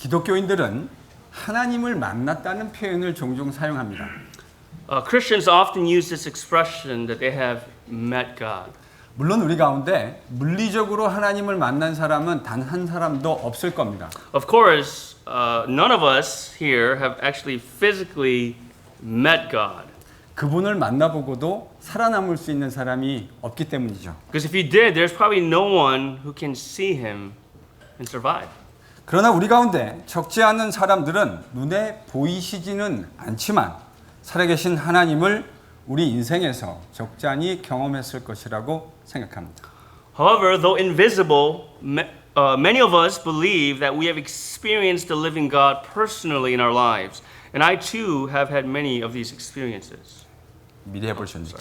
기독교인들은 하나님을 만났다는 표현을 종종 사용합니다. Christians often use this expression that they have met God. 물론 우리 가운데 물리적으로 하나님을 만난 사람은 단 한 사람도 없을 겁니다. Of course, none of us here have actually physically met God. 그분을 만나보고도 살아남을 수 있는 사람이 없기 때문이죠. Because if you did, there's probably no one who can see him and survive. 그러나 우리 가운데 적지 않은 사람들은 눈에 보이시지는 않지만 살아계신 하나님을 우리 인생에서 적잖이 경험했을 것이라고 생각합니다. However, though invisible, many of us believe that we have experienced the living God personally in our lives. And I too have had many of these experiences. 미리 해보셨는지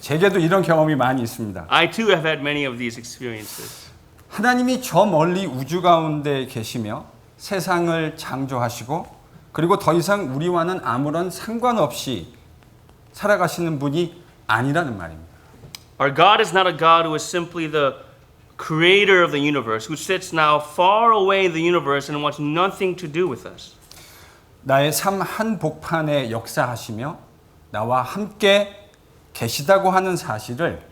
제게도 이런 경험이 많이 있습니다. I too have had many of these experiences. 하나님이 저 멀리 우주 가운데 계시며 세상을 창조하시고 그리고 더 이상 우리와는 아무런 상관없이 살아가시는 분이 아니라는 말입니다. Our God is not a God who is simply the creator of the universe, who sits now far away in the universe and wants nothing to do with us. 나의 삶 한복판에 역사하시며 나와 함께 계시다고 하는 사실을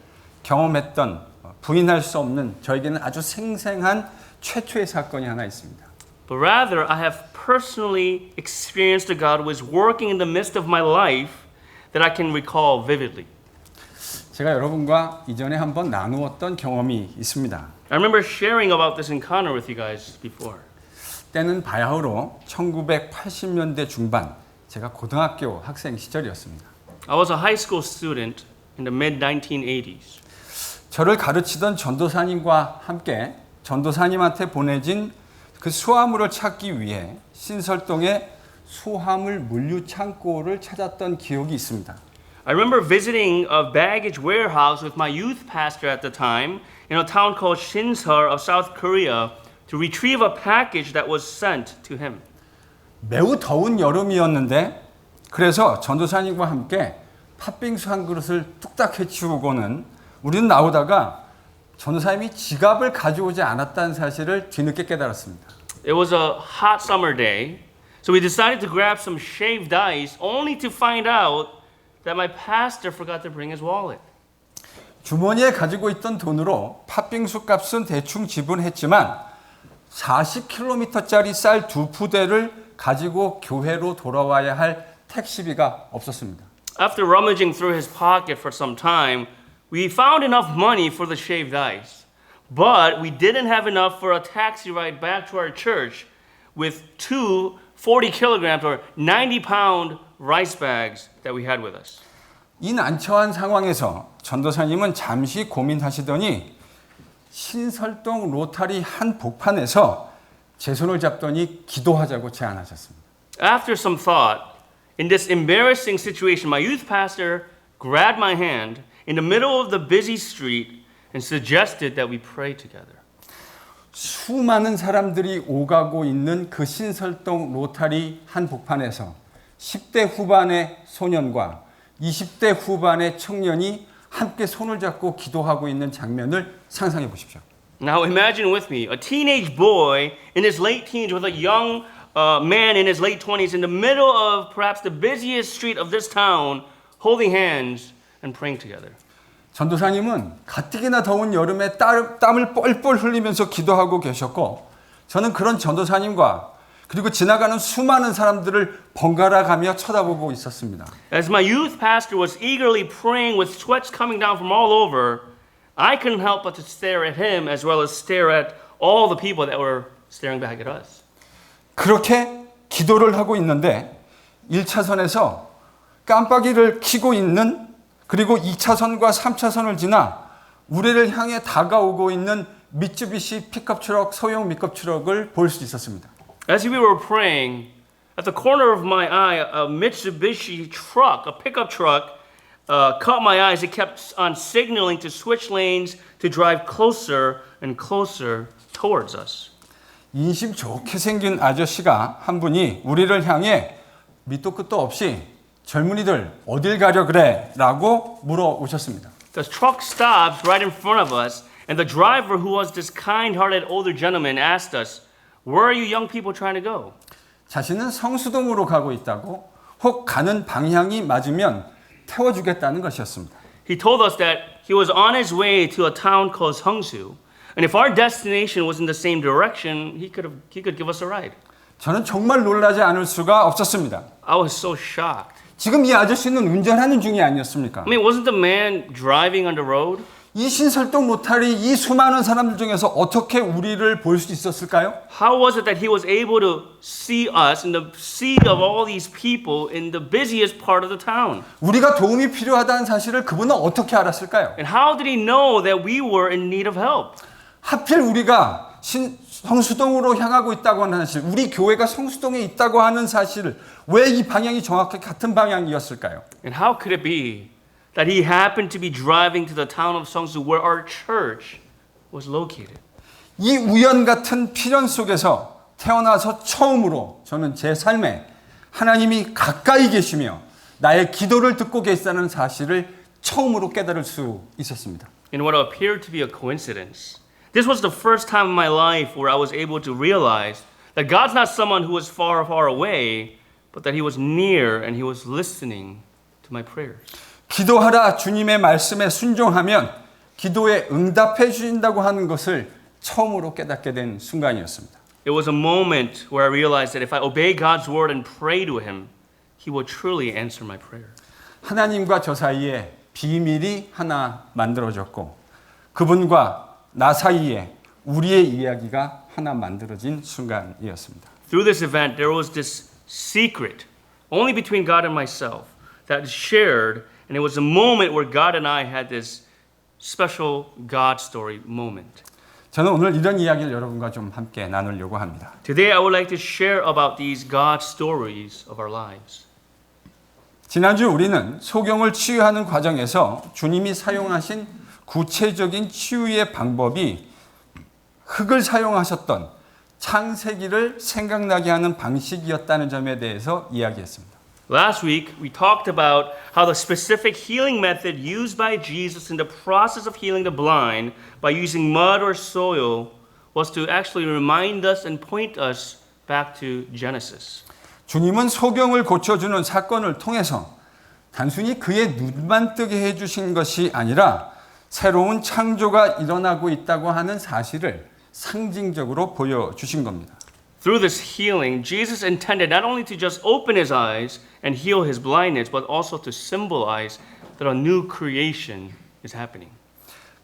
경험했던 부인할 수 없는 저에게는 아주 생생한 최초의 사건이 하나 있습니다. But rather, I have personally experienced a God who is working in the midst of my life that I can recall vividly. 제가 여러분과 이전에 한번 나누었던 경험이 있습니다. I remember sharing about this encounter with you guys before. 때는 바야흐로 1980년대 중반 제가 고등학교 학생 시절이었습니다. I was a high school student in the mid-1980s. 저를 가르치던 전도사님과 함께 전도사님한테 보내진 그 수화물을 찾기 위해 신설동의 수화물 물류 창고를 찾았던 기억이 있습니다. I remember visiting a baggage warehouse with my youth pastor at the time in a town called Shinseul of South Korea to retrieve a package that was sent to him. 매우 더운 여름이었는데 그래서 전도사님과 함께 팥빙수 한 그릇을 뚝딱 해치우고는 우리는 나오다가 전도사님이 지갑을 가져오지 않았다는 사실을 뒤늦게 깨달았습니다. It was a hot summer day, so we decided to grab some shaved ice only to find out that my pastor forgot to bring his wallet. 주머니에 가지고 있던 돈으로 팥빙수 값은 대충 지불했지만 40km짜리 쌀 2푸대를 가지고 교회로 돌아와야 할 택시비가 없었습니다. After rummaging through his pocket for some time, we found enough money for the shaved ice, but we didn't have enough for a taxi ride back to our church with two 40 kilograms or 90-pound rice bags that we had with us. 이 난처한 상황에서 전도사님은 잠시 고민하시더니 신설동 로타리 한 복판에서 제 손을 잡더니 기도하자고 제안하셨습니다. After some thought, in this embarrassing situation, my youth pastor grabbed my hand in the middle of the busy street and suggested that we pray together. 수많은 사람들이 오가고 있는 그 신설동 로타리 한 복판에서 10대 후반의 소년과 20대 후반의 청년이 함께 손을 잡고 기도하고 있는 장면을 상상해 보십시오. Now imagine with me a teenage boy in his late teens with a young man in his late 20s in the middle of perhaps the busiest street of this town holding hands and praying together. 전도사님은 가뜩이나 더운 여름에 땀을 뻘뻘 흘리면서 기도하고 계셨고 저는 그런 전도사님과 그리고 지나가는 수많은 사람들을 번갈아 가며 쳐다보고 있었습니다. As my youth pastor was eagerly praying with sweats coming down from all over, I couldn't help but to stare at him as well as stare at all the people that were staring back at us. 그렇게 기도를 하고 있는데 1차선에서 깜빡이를 켜고 있는 그리고 2차선과 3차선을 지나 우리를 향해 다가오고 있는 미쯔비시 픽업 트럭, 소형 픽업 트럭을 볼 수 있었습니다. As we were praying, at the corner of my eye, a Mitsubishi truck, a pickup truck, caught my eyes. It kept on signaling to switch lanes to drive closer and closer towards us. 인심 좋게 생긴 아저씨가 한 분이 우리를 향해 밑도 끝도 없이 젊은이들 어딜 가려 그래? 라고 물어오셨습니다. The truck stops right in front of us, and the driver, who was this kind-hearted older gentleman, asked us, Where are you young people trying to go? 자신은 성수동으로 가고 있다고 혹 가는 방향이 맞으면 태워주겠다는 것이었습니다. He told us that he was on his way to a town called Seongsu, and if our destination was in the same direction, he could give us a ride. 저는 정말 놀라지 않을 수가 없었습니다. I was so shocked. 지금 이 아저씨는 운전하는 중이 아니었습니까? I mean, wasn't the man driving on the road? 이 신설동 로타리 이 수많은 사람들 중에서 어떻게 우리를 볼 수 있었을까요? How was it that he was able to see us in the sea of all these people in the busiest part of the town? 우리가 도움이 필요하다는 사실을 그분은 어떻게 알았을까요? And how did he know that we were in need of help? 하필 우리가 성수동으로 향하고 있다고 하는 사실, 우리 교회가 성수동에 있다고 하는 사실을 왜 이 방향이 정확히 같은 방향이었을까요? And how could it be that he happened to be driving to the town of Seongsu where our church was located? 이 우연 같은 필연 속에서 태어나서 처음으로 저는 제 삶에 하나님이 가까이 계시며 나의 기도를 듣고 계시다는 사실을 처음으로 깨달을 수 있었습니다. In what appeared to be a coincidence, this was the first time in my life where I was able to realize that God's not someone who was far, far away, but that he was near and he was listening to my prayers. 기도하라 주님의 말씀에 순종하면 기도에 응답해 주신다고 하는 것을 처음으로 깨닫게 된 순간이었습니다. It was a moment where I realized that if I obey God's word and pray to him, he will truly answer my prayer. 하나님과 저 사이에 비밀이 하나 만들어졌고 그분과 나 사이에 우리의 이야기가 하나 만들어진 순간이었습니다. Through this event, there was this secret, only between God and myself, that is shared, and it was a moment where God and I had this special God story moment. 저는 오늘 이런 이야기를 여러분과 좀 함께 나누려고 합니다. Today, I would like to share about these God stories of our lives. 지난주 우리는 소경을 치유하는 과정에서 주님이 사용하신 구체적인 치유의 방법이 흙을 사용하셨던 창세기를 생각나게 하는 방식이었다는 점에 대해서 이야기했습니다. Last week, we talked about how the specific healing method used by Jesus in the process of healing the blind by using mud or soil was to actually remind us and point us back to Genesis. 주님은 소경을 고쳐주는 사건을 통해서 단순히 그의 눈만 뜨게 해주신 것이 아니라 새로운 창조가 일어나고 있다고 하는 사실을 상징적으로 보여주신 겁니다. Through this healing, Jesus intended not only to just open his eyes and heal his blindness, but also to symbolize that a new creation is happening.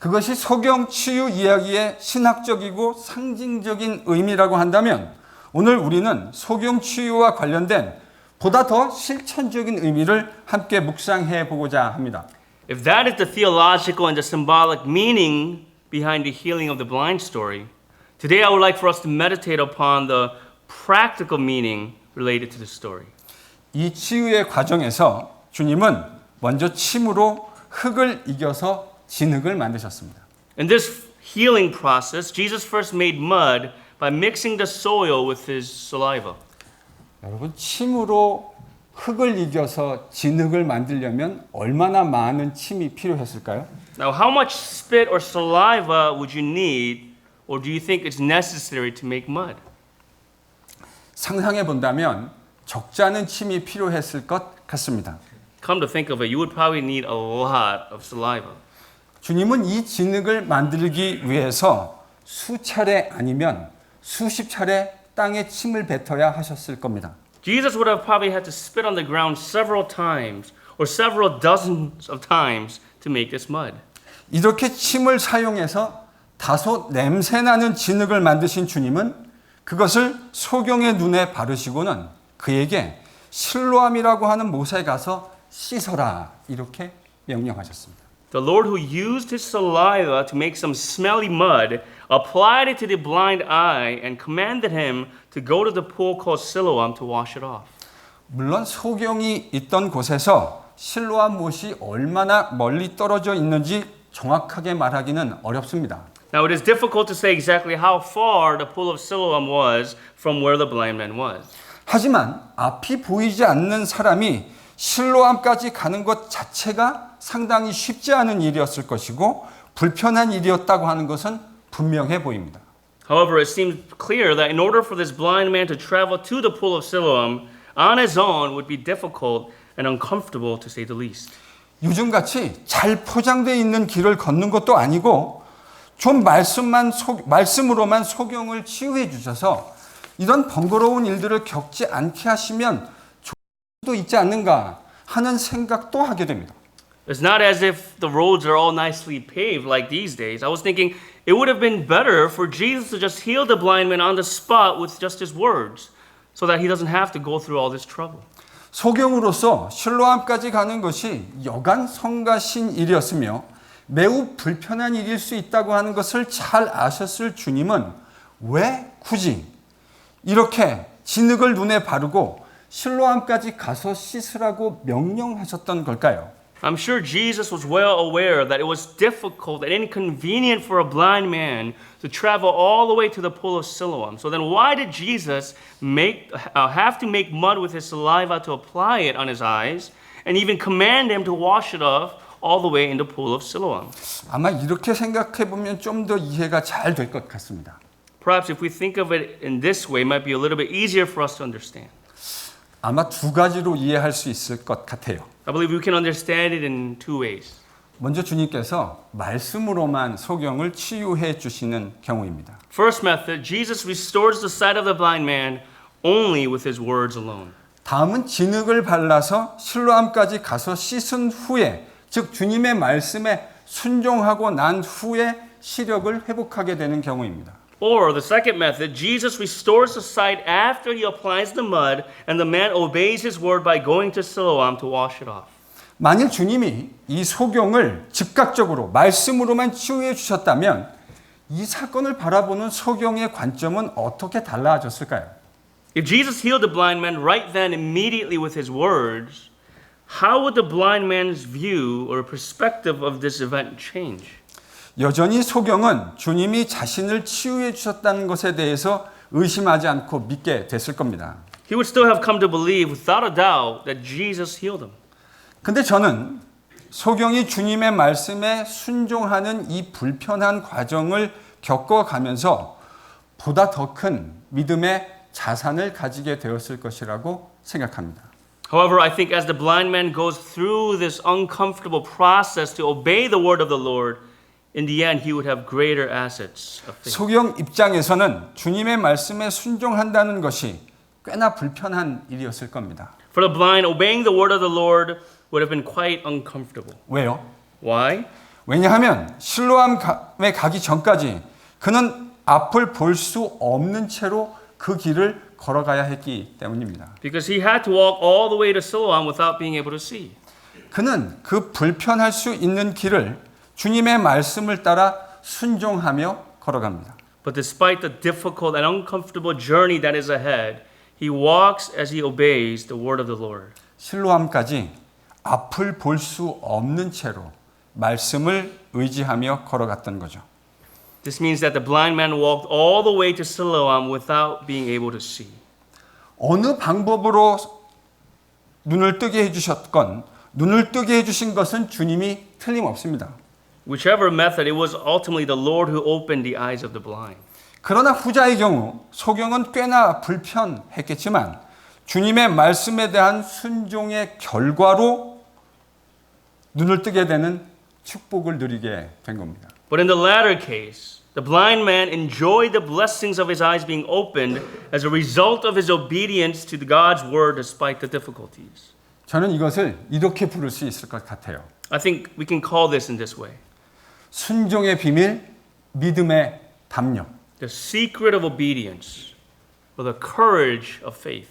그것이 소경 치유 이야기의 신학적이고 상징적인 의미라고 한다면 오늘 우리는 소경 치유와 관련된 보다 더 실천적인 의미를 함께 묵상해 보고자 합니다. If that is the theological and the symbolic meaning behind the healing of the blind story, today I would like for us to meditate upon the practical meaning related to the story. 이 치유의 과정에서 주님은 먼저 침으로 흙을 이겨서 진흙을 만드셨습니다. In this healing process, Jesus first made mud by mixing the soil with his saliva. 여러분, 침으로 흙을 이겨서 진흙을 만들려면 얼마나 많은 침이 필요했을까요? Now, how much spit or saliva would you need, or do you think it's necessary to make mud? 상상해 본다면 적지 않은 침이 필요했을 것 같습니다. Come to think of it, you would probably need a lot of saliva. 주님은 이 진흙을 만들기 위해서 수차례 아니면 수십 차례 땅에 침을 뱉어야 하셨을 겁니다. Jesus would have probably had to spit on the ground several times or several dozens of times to make this mud. 이렇게 침을 사용해서 다소 냄새나는 진흙을 만드신 주님은 그것을 소경의 눈에 바르시고는 그에게 실로암이라고 하는 못에 가서 씻어라 이렇게 명령하셨습니다. The Lord who used his saliva to make some smelly mud applied it to the blind eye and commanded him to go to the pool called Siloam to wash it off. 물론 소경이 있던 곳에서 실로암 못이 얼마나 멀리 떨어져 있는지 정확하게 말하기는 어렵습니다. Now it is difficult to say exactly how far the pool of Siloam was from where the blind man was. 하지만 앞이 보이지 않는 사람이 실로암까지 가는 것 자체가 상당히 쉽지 않은 일이었을 것이고 불편한 일이었다고 하는 것은 분명해 보입니다. However, it seems clear that in order for this blind man to travel to the pool of Siloam on his own would be difficult and uncomfortable to say the least. 요즘같이 잘 포장되어 있는 길을 걷는 것도 아니고 좀 말씀으로만 소경을 치유해 주셔서 이런 번거로운 일들을 겪지 않게 하시면 좋을 수도 있지 않는가 하는 생각도 하게 됩니다. It's not as if the roads are all nicely paved like these days. I was thinking it would have been better for Jesus to just heal the blind man on the spot with just his words so that he doesn't have to go through all this trouble. 소경으로서 실로암까지 가는 것이 여간 성가신 일이었으며 매우 불편한 일일 수 있다고 하는 것을 잘 아셨을 주님은 왜 굳이 이렇게 진흙을 눈에 바르고 실로암까지 가서 씻으라고 명령하셨던 걸까요? I'm sure Jesus was well aware that it was difficult and inconvenient for a blind man to travel all the way to the pool of Siloam. So then why did Jesus have to make mud with his saliva to apply it on his eyes and even command him to wash it off all the way in the pool of Siloam? 아마 이렇게 생각해 보면 좀 더 이해가 잘 될 것 같습니다. Perhaps if we think of it in this way, it might be a little bit easier for us to understand. 아마 두 가지로 이해할 수 있을 것 같아요. I believe we can understand it in two ways. 먼저 주님께서 말씀으로만 소경을 치유해 주시는 경우입니다. First method, Jesus restores the sight of the blind man only with his words alone. 다음은 진흙을 발라서 실로암까지 가서 씻은 후에, 즉 주님의 말씀에 순종하고 난 후에 시력을 회복하게 되는 경우입니다. Or the second method, Jesus restores the sight after he applies the mud and the man obeys his word by going to Siloam to wash it off. 만일 주님이 이 소경을 즉각적으로 말씀으로만 치유해 주셨다면 이 사건을 바라보는 소경의 관점은 어떻게 달라졌을까요? If Jesus healed the blind man right then immediately with his words, how would the blind man's view or perspective of this event change? 여전히 소경은 주님이 자신을 치유해 주셨다는 것에 대해서 의심하지 않고 믿게 됐을 겁니다. He would still have come to believe without a doubt that Jesus healed him. 근데 저는 소경이 주님의 말씀에 순종하는 이 불편한 과정을 겪어가면서 보다 더 큰 믿음의 자산을 가지게 되었을 것이라고 생각합니다. However, I think as the blind man goes through this uncomfortable process to obey the word of the Lord, in the end, he would have greater assets of faith. 소경 입장에서는 주님의 말씀에 순종한다는 것이 꽤나 불편한 일이었을 겁니다. For the blind, obeying the word of the Lord would have been quite uncomfortable. 왜요? Why? 왜냐하면 실로암에 가기 전까지 그는 앞을 볼 수 없는 채로 그 길을 걸어가야 했기 때문입니다. Because he had to walk all the way to Siloam without being able to see. 그는 그 불편할 수 있는 길을 주님의 말씀을 따라 순종하며 걸어갑니다. But despite the difficult and uncomfortable journey that is ahead, he walks as he obeys the word of the Lord. 실로암까지 앞을 볼 수 없는 채로 말씀을 의지하며 걸어갔던 거죠. This means that the blind man walked all the way to Siloam without being able to see. 어느 방법으로 눈을 뜨게 해주셨건 눈을 뜨게 해주신 것은 주님이 틀림없습니다. Whichever method, it was ultimately the Lord who opened the eyes of the blind. 그러나 후자의 경우 소경은 꽤나 불편했겠지만 주님의 말씀에 대한 순종의 결과로 눈을 뜨게 되는 축복을 누리게 된 겁니다. But in the latter case, the blind man enjoyed the blessings of his eyes being opened as a result of his obedience to God's word despite the difficulties. 저는 이것을 이렇게 부를 수 있을 것 같아요. I think we can call this in this way. 순종의 비밀, 믿음의 담력. The secret of obedience, or the courage of faith.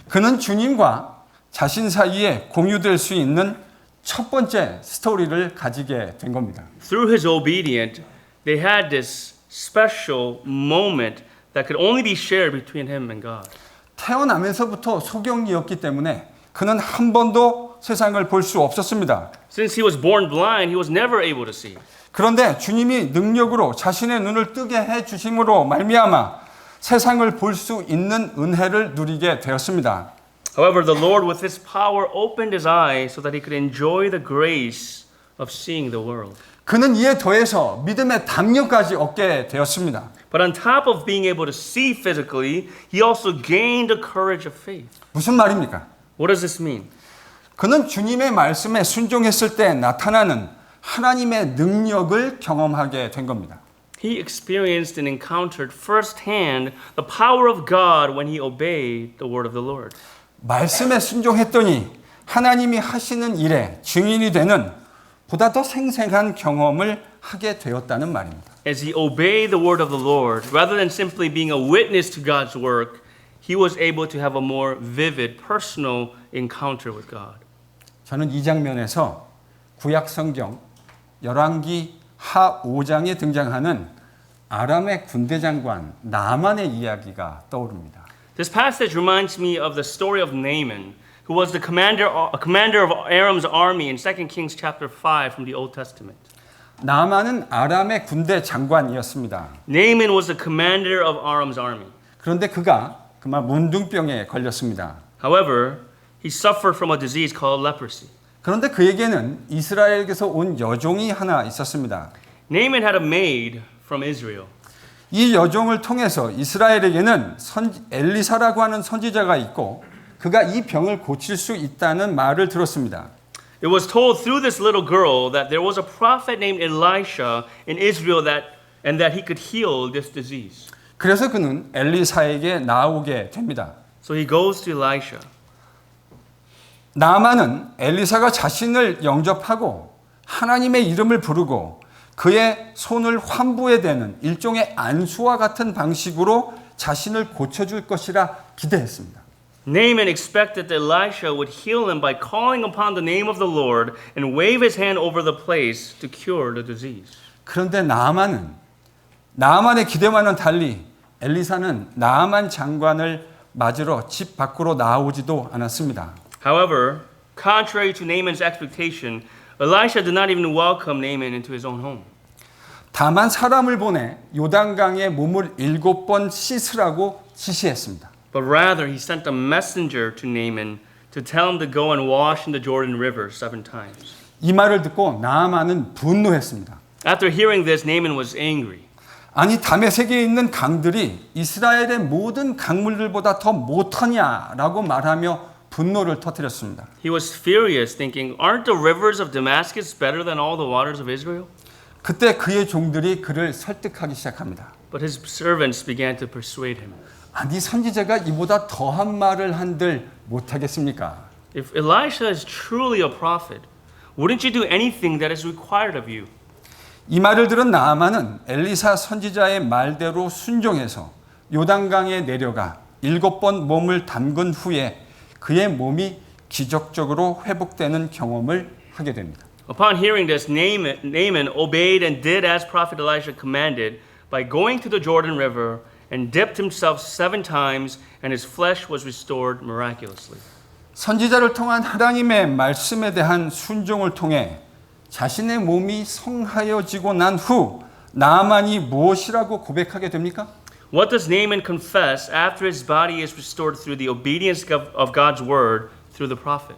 그는 주님과 자신 사이에 공유될 수 있는 첫 번째 스토리를 가지게 된 겁니다. Through his obedience, they had this special moment that could only be shared between him and God. 태어나면서부터 소경이었기 때문에 그는 한 번도 세상을 볼 수 없었습니다. Since he was born blind, he was never able to see. 그런데 주님이 능력으로 자신의 눈을 뜨게 해 주심으로 말미암아 세상을 볼 수 있는 은혜를 누리게 되었습니다. However, the Lord with his power opened his eyes so that he could enjoy the grace of seeing the world. 그는 이에 더해서 믿음의 담력까지 얻게 되었습니다. But on top of being able to see physically, he also gained the courage of faith. 무슨 말입니까? What does this mean? 그는 주님의 말씀에 순종했을 때 나타나는 하나님의 능력을 경험하게 된 겁니다. He experienced and encountered firsthand the power of God when he obeyed the word of the Lord. 말씀에 순종했더니 하나님이 하시는 일에 증인이 되는 보다 더 생생한 경험을 하게 되었다는 말입니다. As he obeyed the word of the Lord, rather than simply being a witness to God's work, he was able to have a more vivid, personal encounter with God. 저는 이 장면에서 구약 성경 열왕기 하 5장에 등장하는 아람의 군대 장관 나만의 이야기가 떠오릅니다. This passage reminds me of the story of Naaman, who was the commander of Aram's army in 2 Kings chapter 5 from the Old Testament. 나만은 아람의 군대 장관이었습니다. Naaman was the commander of Aram's army. 그런데 그가 그만 문둥병에 걸렸습니다. However, he suffered from a disease called leprosy. 그런데 그에게는 이스라엘에서 온 여종이 하나 있었습니다. Naaman had a maid from Israel. 이 여종을 통해서 이스라엘에게는 엘리사라고 하는 선지자가 있고 그가 이 병을 고칠 수 있다는 말을 들었습니다. It was told through this little girl that there was a prophet named Elisha in Israel and that he could heal this disease. 그래서 그는 엘리사에게 나오게 됩니다. So he goes to Elisha. 나만은 엘리사가 자신을 영접하고 하나님의 이름을 부르고 그의 손을 환부에 대는 일종의 안수와 같은 방식으로 자신을 고쳐줄 것이라 기대했습니다. Naaman expected that Elisha would heal him by calling upon the name of the Lord and wave his hand over the place to cure the disease. 그런데 나아만의 기대와는 달리 엘리사는 나아만 장관을 맞으러 집 밖으로 나오지도 않았습니다. However, contrary to Naaman's expectation, Elisha did not even welcome Naaman into his own home. 다만 사람을 보내 요단강에 몸을 7번 씻으라고 지시했습니다. But rather, he sent a messenger to Naaman to tell him to go and wash in the Jordan River 7 times. 이 말을 듣고 나아만은 분노했습니다. After hearing this, Naaman was angry. 아니 다메섹에 있는 강들이 이스라엘의 모든 강물들보다 더 못하냐라고 말하며 분노를 터뜨렸습니다. He was furious, thinking, "Aren't the rivers of Damascus better than all the waters of Israel?" 그때 그의 종들이 그를 설득하기 시작합니다. But his servants began to persuade him. 아니 선지자가 이보다 더한 말을 한들 못하겠습니까? If Elisha is truly a prophet, wouldn't you do anything that is required of you? 이 말을 들은 나아만은 엘리사 선지자의 말대로 순종해서 요단강에 내려가 7번 몸을 담근 후에 그의 몸이 기적적으로 회복되는 경험을 하게 됩니다. Upon hearing this, Naaman obeyed and did as prophet Elisha commanded by going to the Jordan River and dipped himself 7 times, and his flesh was restored miraculously. 선지자를 통한 하나님의 말씀에 대한 순종을 통해 자신의 몸이 성하여지고 난 후 나아만이 무엇이라고 고백하게 됩니까? What does Naaman confess after his body is restored through the obedience of God's word through the prophet?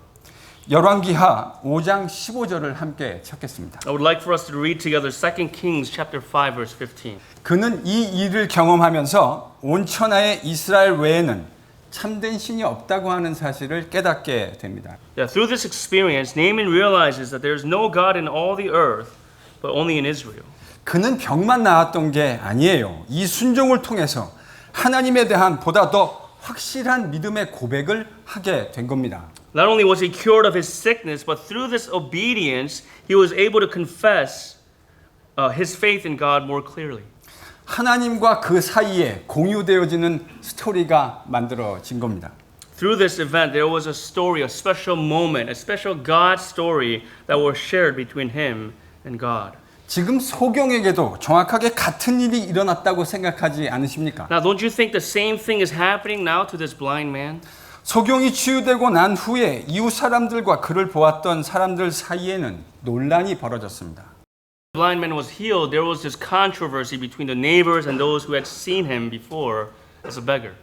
열왕기하 5장 15절을 함께 찾겠습니다. I would like for us to read together 2 Kings chapter 5 verse 15. 그는 이 일을 경험하면서 온 천하의 이스라엘 외에는 참된 신이 없다고 하는 사실을 깨닫게 됩니다. Yeah, through this experience, Naaman realizes that there is no God in all the earth, but only in Israel. 그는 병만 나았던 게 아니에요. 이 순종을 통해서 하나님에 대한 보다 더 확실한 믿음의 고백을 하게 된 겁니다. Not only was he cured of his sickness, but through this obedience, he was able to confess his faith in God more clearly. 하나님과 그 사이에 공유되어지는 스토리가 만들어진 겁니다. Through this event, there was a story, a special moment, a special God story that was shared between him and God. 지금 소경에게도 정확하게 같은 일이 일어났다고 생각하지 않으십니까? Now, don't you think the same thing is happening now to this blind man? 소경이 치유되고 난 후에 이웃 사람들과 그를 보았던 사람들 사이에는 논란이 벌어졌습니다. The blind man was healed. There was this controversy between the neighbors and those who had seen him before as a beggar.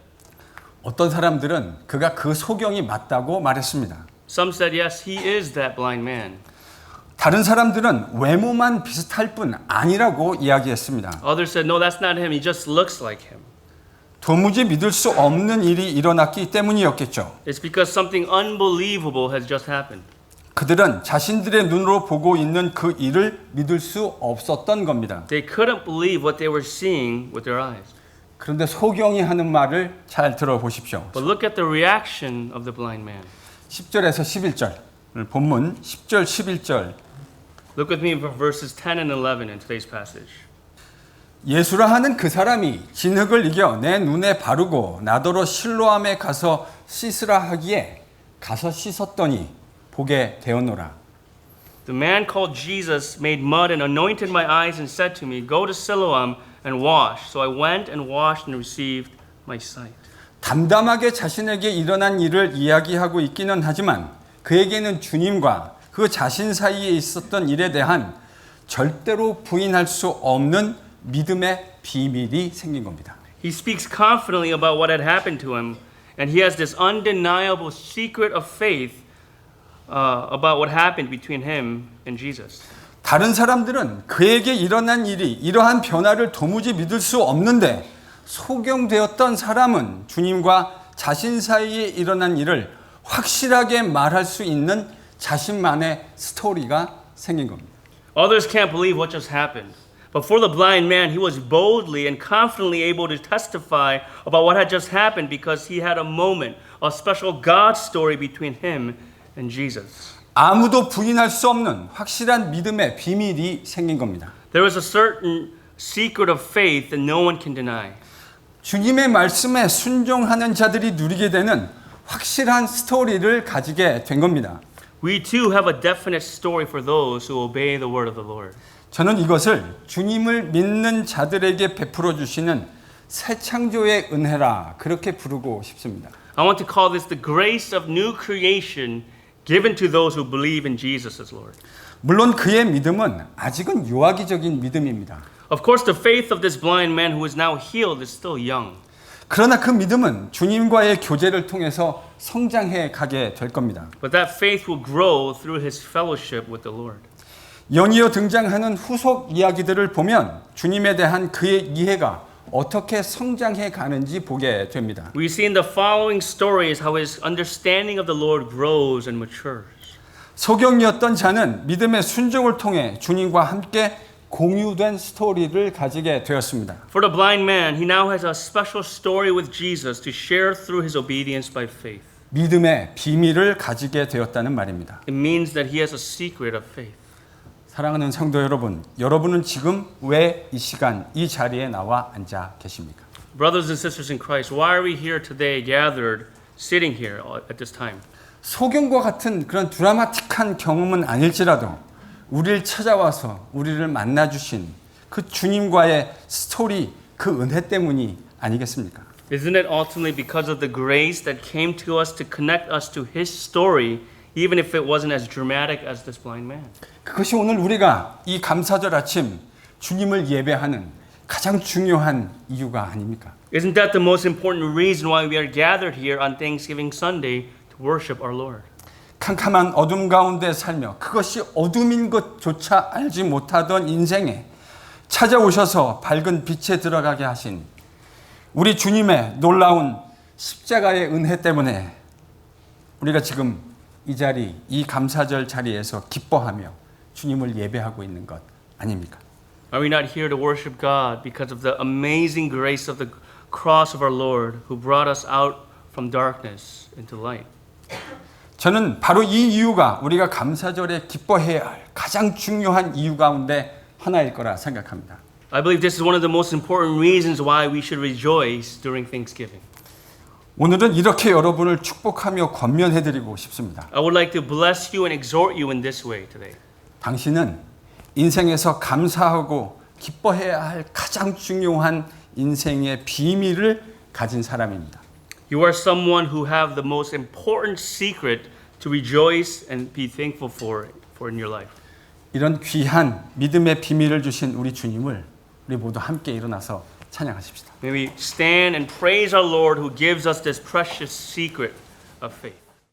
어떤 사람들은 그가 그 소경이 맞다고 말했습니다. Some said, yes, he is that blind man. 다른 사람들은 외모만 비슷할 뿐 아니라고 이야기했습니다. Others said, no, that's not him. He just looks like him. 도무지 믿을 수 없는 일이 일어났기 때문이었겠죠. It's because something unbelievable has just happened. 그들은 자신들의 눈으로 보고 있는 그 일을 믿을 수 없었던 겁니다. They couldn't believe what they were seeing with their eyes. 그런데 소경이 하는 말을 잘 들어보십시오. But look at the reaction of the blind man. 10절에서 11절. 오늘 본문 10절 11절. Look with me for verses 10 and 11 in today's passage. 예수라 하는 그 사람이 진흙을 이겨 내 눈에 바르고 나더러 실로암에 가서 씻으라 하기에 가서 씻었더니 보게 되었노라. The man called Jesus made mud and anointed my eyes and said to me, Go to Siloam and wash. So I went and washed and received my sight. 담담하게 자신에게 일어난 일을 이야기하고 있기는 하지만 그에게는 주님과 그 자신 사이에 있었던 일에 대한 절대로 부인할 수 없는 믿음의 비밀이 생긴 겁니다. He speaks confidently about what had happened to him, and he has this undeniable secret of faith about what happened between him and Jesus. 다른 사람들은 그에게 일어난 일이 이러한 변화를 도무지 믿을 수 없는데 소경되었던 사람은 주님과 자신 사이에 일어난 일을 확실하게 말할 수 있는 자신만의 스토리가 생긴 겁니다. Others can't believe what just happened. But for the blind man, he was boldly and confidently able to testify about what had just happened because he had a moment, a special God story between him and Jesus. 아무도 부인할 수 없는 확실한 믿음의 비밀이 생긴 겁니다. There is a certain secret of faith that no one can deny. 주님의 말씀에 순종하는 자들이 누리게 되는 확실한 스토리를 가지게 된 겁니다. We too have a definite story for those who obey the word of the Lord. 저는 이것을 주님을 믿는 자들에게 베풀어 주시는 새 창조의 은혜라 그렇게 부르고 싶습니다. I want to call this the grace of new creation given to those who believe in Jesus as Lord. 물론 그의 믿음은 아직은 유아기적인 믿음입니다. Of course, the faith of this blind man who is now healed is still young. 그러나 그 믿음은 주님과의 교제를 통해서 성장해 가게 될 겁니다. But that faith will grow through his fellowship with the Lord. 연이어 등장하는 후속 이야기들을 보면 주님에 대한 그의 이해가 어떻게 성장해 가는지 보게 됩니다. We see in the following stories how his understanding of the Lord grows and matures. 소경이었던 자는 믿음의 순종을 통해 주님과 함께 공유된 스토리를 가지게 되었습니다. For the blind man, he now has a special story with Jesus to share through his obedience by faith. 믿음의 비밀을 가지게 되었다는 말입니다. It means that he has a secret of faith. 사랑하는 성도 여러분, 여러분은 지금 왜 이 시간 이 자리에 나와 앉아 계십니까? Brothers and sisters in Christ, why are we here today gathered, sitting here at this time? 소경과 같은 그런 드라마틱한 경험은 아닐지라도 우리를 찾아와서 우리를 만나 주신 그 주님과의 스토리, 그 은혜 때문이 아니겠습니까? Isn't it ultimately because of the grace that came to us to connect us to his story, even if it wasn't as dramatic as this blind man? 그것이 오늘 우리가 이 감사절 아침 주님을 예배하는 가장 중요한 이유가 아닙니까? Isn't that the most important reason why we are gathered here on Thanksgiving Sunday to worship our Lord? 캄캄한 어둠 가운데 살며 그것이 어둠인 것조차 알지 못하던 인생에 찾아오셔서 밝은 빛에 들어가게 하신 우리 주님의 놀라운 십자가의 은혜 때문에 우리가 지금 이 자리, 이 감사절 자리에서 기뻐하며 주님을 예배하고 있는 것 아닙니까? Are we not here to worship God because of the amazing grace of the cross of our Lord who brought us out from darkness into light? 저는 바로 이 이유가 우리가 감사절에 기뻐해야 할 가장 중요한 이유 가운데 하나일 거라 생각합니다. I believe this is one of the most important reasons why we should rejoice during Thanksgiving. 오늘은 이렇게 여러분을 축복하며 권면해드리고 싶습니다. I would like to bless you and exhort you in this way today. 당신은 인생에서 감사하고 기뻐해야 할 가장 중요한 인생의 비밀을 가진 사람입니다. You are someone who have the most important secret to rejoice and be thankful for in your life. 이런 귀한 믿음의 비밀을 주신 우리 주님을 우리 모두 함께 일어나서 찬양하십시다. May we stand and praise our Lord who gives us this precious secret of faith.